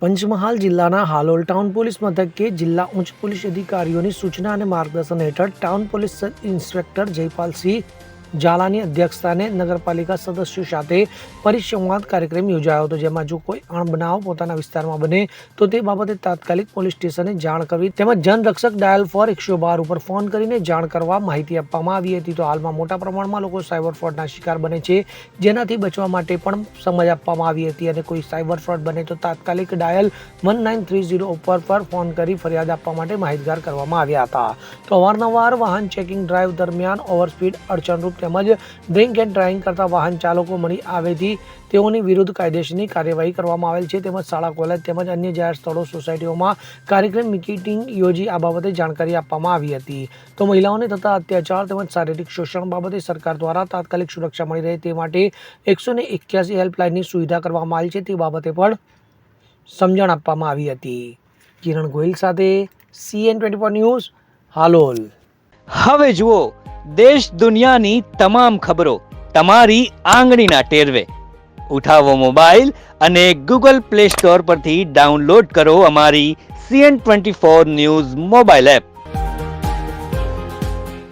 પંચમહાલ જિલ્લાના Halol town police મથકે જિલ્લા ઉચ્ચ પોલીસ અધિકારીઓની સૂચના અને માર્ગદર્શન હેઠળ ટાઉન પોલીસ ઇન્સ્પેક્ટર જયપાલસિંહ ઝાલાની અધ્યક્ષસ્થાને નગરપાલિકા સદસ્યો સાથે પરિસંવાદ કાર્યક્રમ યોજાયો હતો, જેમાં જો કોઈ અણબનાવ પોતાના વિસ્તારમાં બને તો તે બાબતે તાત્કાલિક પોલીસ સ્ટેશને જાણ કરવી તેમજ જનરક્ષક ડાયલ ફોર 112 ઉપર ફોન કરીને જાણ કરવા માહિતી આપવામાં આવી હતી। તો હાલમાં મોટા પ્રમાણમાં લોકો સાયબર ફ્રોડના શિકાર બને છે, જેનાથી બચવા માટે પણ સમજ આપવામાં આવી હતી અને કોઈ સાયબર ફ્રોડ બને તો તાત્કાલિક ડાયલ 1930 ઉપર ફોન કરી ફરિયાદ આપવા માટે માહિતગાર કરવામાં આવ્યા હતા। તો અવારનવાર વાહન ચેકિંગ ડ્રાઈવ દરમિયાન ઓવરસ્પીડ, અડચણરૂપ તેમજ ડ્રિંક એન્ડ ડ્રાઇવિંગ કરતા વાહન ચાલકો મળી આવેથી તેઓની વિરુદ્ધ કાયદેસરની કાર્યવાહી કરવામાં આવેલ છે। તેમજ શાળા, કોલેજ તેમજ અન્ય જાહેર સ્થળો, સોસાયટીઓમાં કાર્યક્રમ મીટિંગ યોજી આ બાબતે જાણકારી આપવામાં આવી હતી। તો મહિલાઓને થતા અત્યાચાર તેમજ શારીરિક શોષણ બાબતે સરકાર દ્વારા તાત્કાલિક સુરક્ષા મળી રહે તે માટે 181 હેલ્પલાઇનની સુવિધા કરવામાં આવી છે, તે બાબતે પણ સમજણ આપવામાં આવી હતી। કિરણ ગોહિલ સાથે CN24 ન્યૂઝ, હાલોલ। હવે જુઓ દેશ દુનિયાની તમામ ખબરો તમારી આંગળીના ટેરવે। ઉઠાવો મોબાઈલ અને Google Play Store પરથી ડાઉનલોડ કરો અમારી CN24 ન્યૂઝ મોબાઈલ એપ।